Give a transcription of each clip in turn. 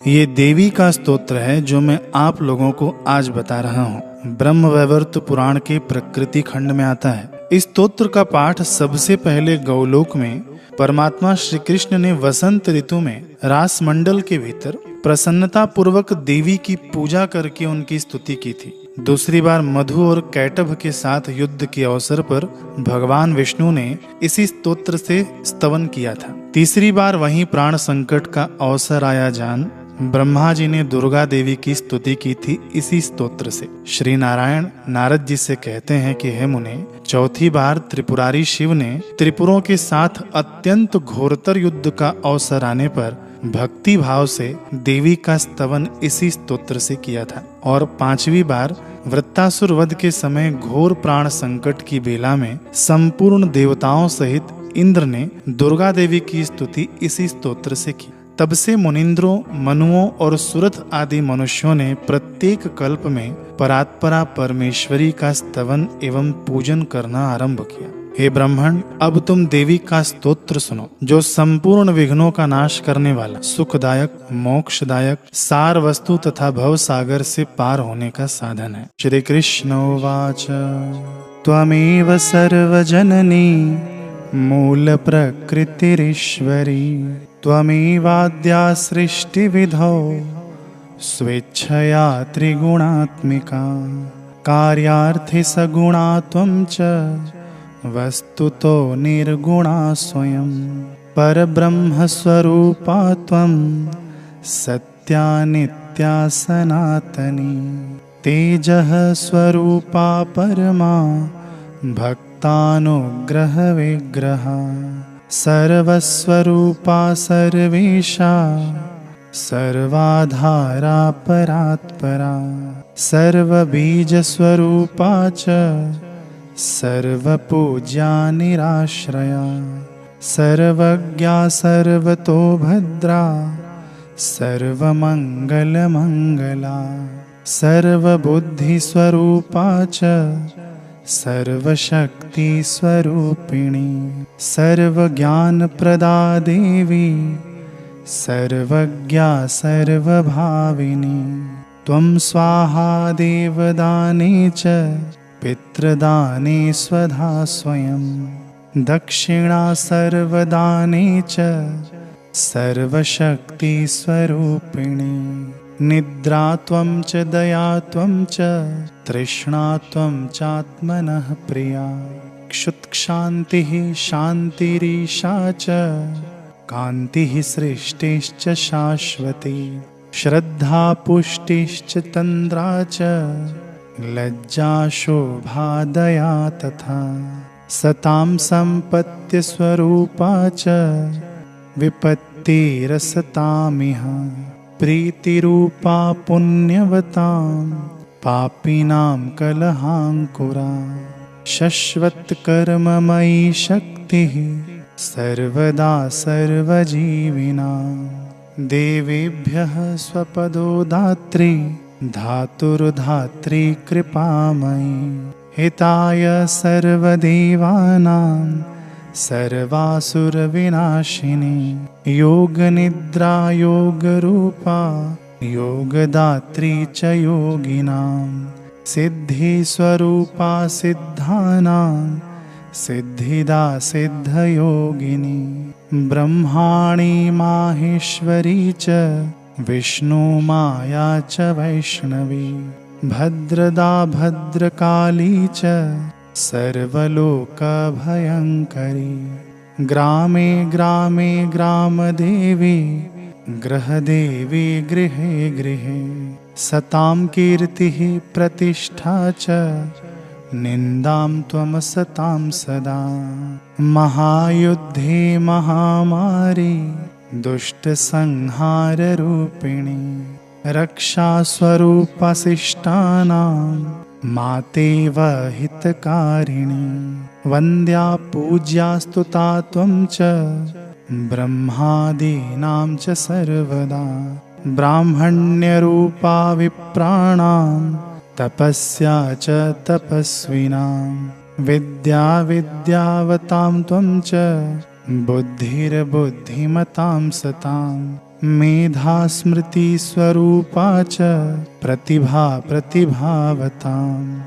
ये देवी का स्तोत्र है जो मैं आप लोगों को आज बता रहा हूँ। ब्रह्मवैवर्त पुराण के प्रकृति खंड में आता है। इस स्तोत्र का पाठ सबसे पहले गौलोक में परमात्मा श्री कृष्ण ने वसंत ऋतु में रास मंडल के भीतर प्रसन्नता पूर्वक देवी की पूजा करके उनकी स्तुति की थी। दूसरी बार मधु और कैटभ के साथ युद्ध के अवसर पर भगवान विष्णु ने इसी स्तोत्र से स्तवन किया था। तीसरी बार वहीं प्राण संकट का अवसर आया जान ब्रह्मा जी ने दुर्गा देवी की स्तुति की थी इसी स्तोत्र से। श्री नारायण नारद जी से कहते हैं कि हे मुने, चौथी बार त्रिपुरारी शिव ने त्रिपुरों के साथ अत्यंत घोरतर युद्ध का अवसर आने पर भक्ति भाव से देवी का स्तवन इसी स्तोत्र से किया था। और पांचवी बार वृत्तासुर वध के समय घोर प्राण संकट की बेला में संपूर्ण देवताओं सहित इंद्र ने दुर्गा देवी की स्तुति इसी स्तोत्र से की। तब से मुनिंद्रों, मनुओं और सुरथ आदि मनुष्यों ने प्रत्येक कल्प में परात्परा परमेश्वरी का स्तवन एवं पूजन करना आरंभ किया। हे ब्राह्मण, अब तुम देवी का स्तोत्र सुनो, जो संपूर्ण विघ्नों का नाश करने वाला, सुखदायक, मोक्षदायक, सार वस्तु तथा भव सागर से पार होने का साधन है। श्री कृष्ण उवाच त्वमेव सर्वजननी मूल प्रकृतिरीश्वरी त्वमेवाद्या सृष्टिविधौ स्वेच्छया त्रिगुणात्मिका कार्यार्थे सगुणा त्वं च वस्तुतो निर्गुणा स्वयं परब्रह्म स्वरूपा त्वं सत्या नित्या सनातनी तेजः स्वरूपा परमा भक्तानुग्रह विग्रहा सर्वस्वरूपा सर्वेशा सर्वाधारा परात्परा सर्वबीजस्वरूपा च सर्वपूज्या निराश्रया सर्वज्ञा सर्वतो भद्रा सर्वमङ्गलमङ्गला सर्वबुद्धिस्वरूपा च सर्वशक्तिस्वरूपिणी सर्वज्ञानप्रदा देवी सर्वज्ञा सर्वभाविनी त्वं स्वाहा देवदाने च पितृदाने स्वधा स्वयं दक्षिणा सर्वदाने च सर्वशक्तिस्वरूपिणी निद्रा त्वं च दया त्वं च तृष्णा त्वं चात्मनः प्रिया क्षुत्क्षान्तिः शान्तिरीशा च कान्तिः सृष्टिश्च शाश्वती श्रद्धा पुष्टिश्च तन्द्रा च लज्जा शोभा दया तथा सतां सम्पत्तिस्वरूपा च विपत्तिरसतामिह प्रीतिरूपा पुण्यवतां पापिनां कलहाङ्कुरा शश्वत्कर्ममयी शक्तिः सर्वदा सर्वजीविनां देवेभ्यः स्वपदो दात्री धातुर्धात्री कृपामयी हिताय सर्वदेवानां सर्वासुरविनाशिनी योगनिद्रा योगरूपा योगदात्री च योगिनां सिद्धिस्वरूपा सिद्धानां सिद्धिदा सिद्धयोगिनी ब्रह्माणी माहेश्वरी च विष्णुमाया च वैष्णवी भद्रदा भद्रकाली च सर्वलोकभयङ्करी ग्रामे ग्रामे ग्रामदेवी गृहदेवी गृहे गृहे सतां कीर्तिः प्रतिष्ठा च निन्दां त्वं सतां सदा महायुद्धे महामारी दुष्टसंहाररूपिणी रक्षास्वरूपशिष्टानां मातेव हितकारिणी वन्द्या पूज्या स्तुता त्वं च ब्रह्मादीनां च सर्वदा ब्राह्मण्यरूपा विप्राणां तपस्या च तपस्विनां विद्या विद्यावतां त्वं च बुद्धिर्बुद्धिमतां सतां मेधा स्मृति स्वरूपा च प्रतिभा प्रतिभावताम्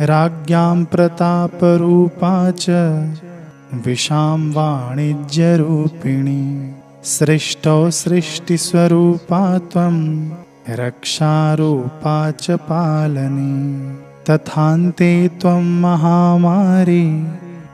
राज्ञां प्रतापरूपा च विशां वाणिज्यरूपिणी सृष्टौ सृष्टिस्वरूपा त्वं रक्षारूपा च पालने तथान्ते त्वं महामारी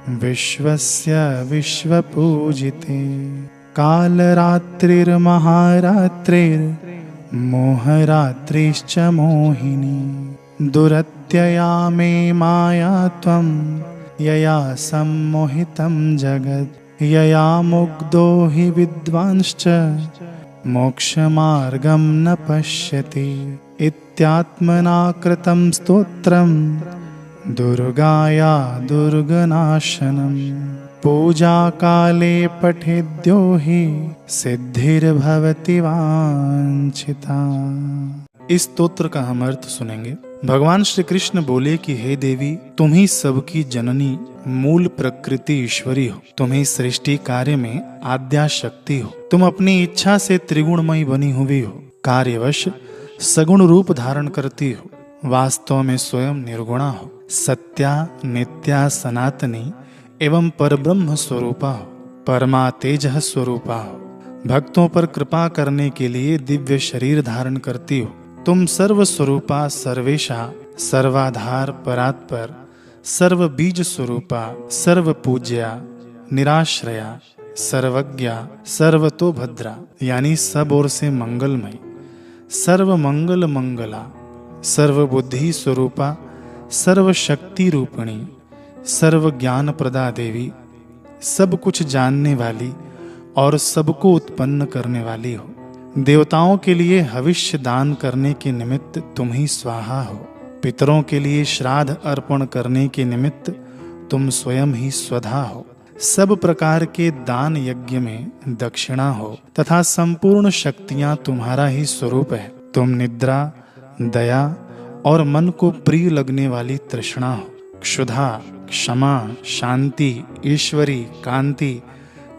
विश्वस्य विश्वपूजिते कालरात्रिर्महारात्रिर्मोहरात्रिश्च मोहिनी दुरत्यया मे माया त्वं यया सम्मोहितं जगत् यया मुग्धो हि विद्वांश्च मोक्षमार्गं न पश्यति इत्यात्मना कृतं स्तोत्रं दुर्गाया दुर्गनाशनम् पूजा काले पठेद्यो हि सिद्धिर्भवति वांछिता। इस स्तोत्र का हम अर्थ सुनेंगे। भगवान श्री कृष्ण बोले कि हे देवी, तुम ही सबकी जननी मूल प्रकृति ईश्वरी हो। तुम ही सृष्टि कार्य में आद्या शक्ति हो। तुम अपनी इच्छा से त्रिगुणमयी बनी हुई हो। कार्यवश सगुण रूप धारण करती हो। वास्तव में स्वयं निर्गुणा हो। सत्या नित्या सनातनी एवं परब्रह्म स्वरूपा हो। परमा तेजः स्वरूपा हो। भक्तों पर कृपा करने के लिए दिव्य शरीर धारण करती हो। तुम सर्व स्वरूपा सर्वेशा सर्वाधार परात्पर सर्व बीज स्वरूपा सर्व पूज्या निराश्रया सर्वज्ञा सर्वतोभद्रा यानी सब ओर से मंगलमय सर्व मंगल मंगला सर्व बुद्धि स्वरूपा सर्व शक्ति रूपिणी सर्व ज्ञान प्रदा देवी सब कुछ जानने वाली और सबको उत्पन्न करने वाली हो। देवताओं के लिए हविष्य दान करने के निमित्त तुम ही स्वाहा हो। पितरों के लिए श्राद्ध अर्पण करने के निमित्त तुम स्वयं ही स्वधा हो। सब प्रकार के दान यज्ञ में दक्षिणा हो तथा संपूर्ण शक्तियां तुम्हारा ही स्वरूप है। तुम निद्रा दया और मन को प्रिय लगने वाली तृष्णा हो। क्षुधा क्षमा शांति ईश्वरी कांति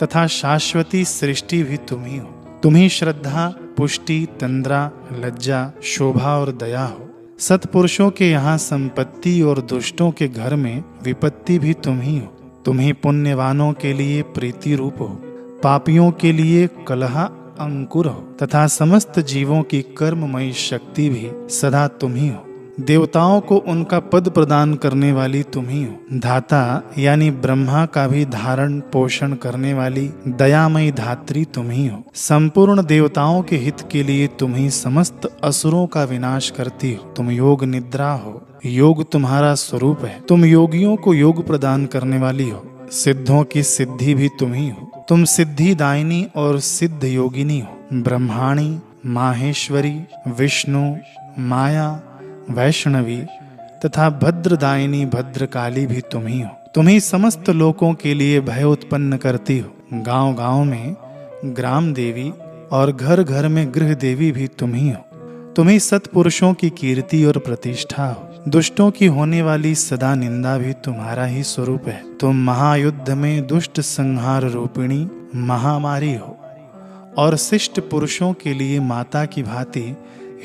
तथा शाश्वती सृष्टि भी तुम ही हो। तुम ही श्रद्धा पुष्टि तंद्रा लज्जा शोभा और दया हो। सत्पुरुषों के यहाँ संपत्ति और दुष्टों के घर में विपत्ति भी तुम ही हो। तुम ही पुण्यवानों के लिए प्रीति रूप हो। पापियों के लिए कलह अंकुर हो तथा समस्त जीवों की कर्ममयी शक्ति भी सदा तुम ही हो। देवताओं को उनका पद प्रदान करने वाली तुम ही हो। धाता यानी ब्रह्मा का भी धारण पोषण करने वाली दयामयी धात्री तुम ही हो। संपूर्ण देवताओं के हित के लिए तुम ही समस्त असुरों का विनाश करती हो। तुम योग निद्रा हो। योग तुम्हारा स्वरूप है। तुम योगियों को योग प्रदान करने वाली हो। सिद्धों की सिद्धि भी तुम ही हो। तुम सिद्धि दायिनी और सिद्ध योगिनी हो। ब्रह्माणी माहेश्वरी विष्णु माया वैष्णवी तथा भद्रदायिनी भद्रकाली भी तुम ही हो। तुम ही समस्त लोकों के लिए भय उत्पन्न करती हो। गांव गांव में ग्राम देवी और घर घर में गृह देवी भी तुम ही हो। तुम ही सत्पुरुषों की कीर्ति और प्रतिष्ठा हो। दुष्टों की होने वाली सदा निंदा भी तुम्हारा ही स्वरूप है। तुम महायुद्ध में दुष्ट संहार रूपिणी महामारी हो और शिष्ट पुरुषों के लिए माता की भांति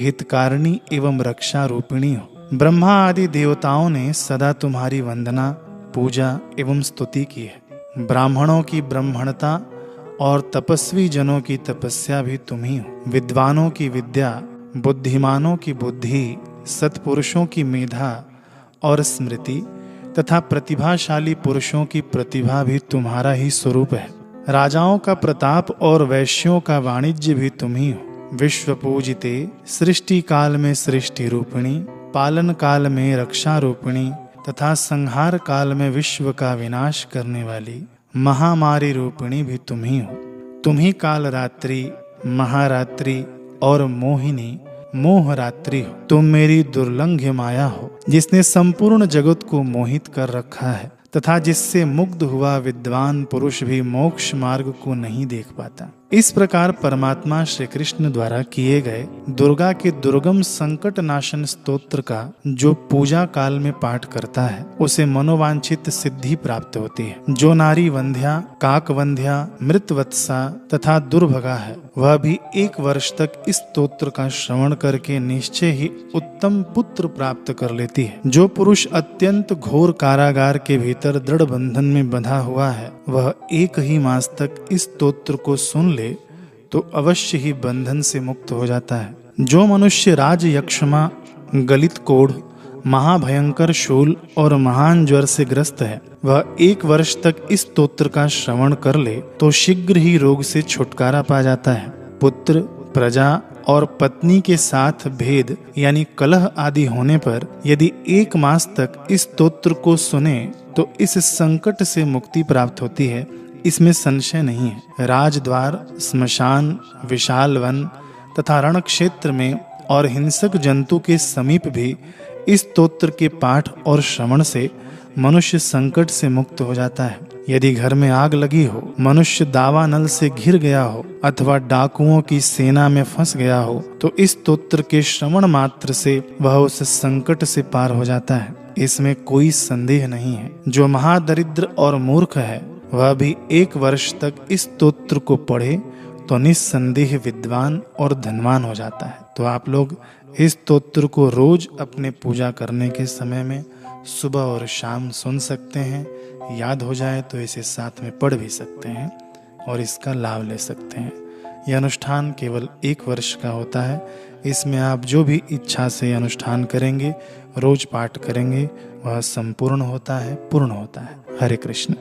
हितकारिणी एवं रक्षा रूपिणी हो। ब्रह्मा आदि देवताओं ने सदा तुम्हारी वंदना पूजा एवं स्तुति की है। ब्राह्मणों की ब्राह्मणता और तपस्वी जनों की तपस्या भी तुम ही हो। विद्वानों की विद्या बुद्धिमानों की बुद्धि सत्पुरुषों की मेधा और स्मृति तथा प्रतिभाशाली पुरुषों की प्रतिभा भी तुम्हारा ही स्वरूप है। राजाओं का प्रताप और वैश्यों का वाणिज्य भी तुम ही हो। विश्व पूजिते सृष्टि काल में सृष्टि रूपिणी पालन काल में रक्षा रूपिणी तथा संहार काल में विश्व का विनाश करने वाली महामारी रूपिणी भी तुम ही हो। तुम ही काल रात्रि महारात्रि और मोहिनी मोहरात्रि हो। तुम मेरी दुर्लंघ्य माया हो जिसने संपूर्ण जगत को मोहित कर रखा है तथा जिससे मुग्ध हुआ विद्वान पुरुष भी मोक्ष मार्ग को नहीं देख पाता। इस प्रकार परमात्मा श्री कृष्ण द्वारा किए गए दुर्गा के दुर्गम संकट नाशन स्तोत्र का जो पूजा काल में पाठ करता है उसे मनोवांछित सिद्धि प्राप्त होती है। जो नारी वंध्या, काकवंध्या, मृतवत्सा तथा दुर्भगा है वह भी 1 वर्ष तक इस स्तोत्र का श्रवण करके निश्चय ही उत्तम पुत्र प्राप्त कर लेती है। जो पुरुष अत्यंत घोर कारागार के भीतर दृढ़ बंधन में बंधा हुआ है वह 1 ही मास तक इस स्तोत्र को सुन ले तो अवश्य ही बंधन से मुक्त हो जाता है। जो मनुष्य राज यक्षमा, गलित कोढ़, महाभयंकर शूल और महान ज्वर से ग्रस्त है वह 1 वर्ष तक इस स्तोत्र का श्रवण कर ले तो शीघ्र ही रोग से छुटकारा पा जाता है। पुत्र, प्रजा और पत्नी के साथ भेद यानी कलह आदि होने पर यदि 1 मास तक इस स्तोत्र को सुने तो इस संकट से मुक्ति प्राप्त होती है, इसमें संशय नहीं है। राजद्वार, श्मशान, विशाल वन तथा रण क्षेत्र में और हिंसक जंतु के समीप भी इस स्तोत्र के पाठ और श्रवण से मनुष्य संकट से मुक्त हो जाता है। यदि घर में आग लगी हो, मनुष्य दावानल से घिर गया हो अथवा डाकुओं की सेना में फंस गया हो तो इस स्तोत्र के श्रवण मात्र से वह उस संकट से पार हो जाता है, इसमें कोई संदेह नहीं है। जो महादरिद्र और मूर्ख है वह भी 1 वर्ष तक इस स्तोत्र को पढ़े तो निस्संदेह विद्वान और धनवान हो जाता है। तो आप लोग इस स्तोत्र को रोज अपने पूजा करने के समय में सुबह और शाम सुन सकते हैं। याद हो जाए तो इसे साथ में पढ़ भी सकते हैं और इसका लाभ ले सकते हैं। यह अनुष्ठान केवल 1 वर्ष का होता है। इसमें आप जो भी इच्छा से अनुष्ठान करेंगे, रोज पाठ करेंगे, वह संपूर्ण होता है, पूर्ण होता है। हरे कृष्ण।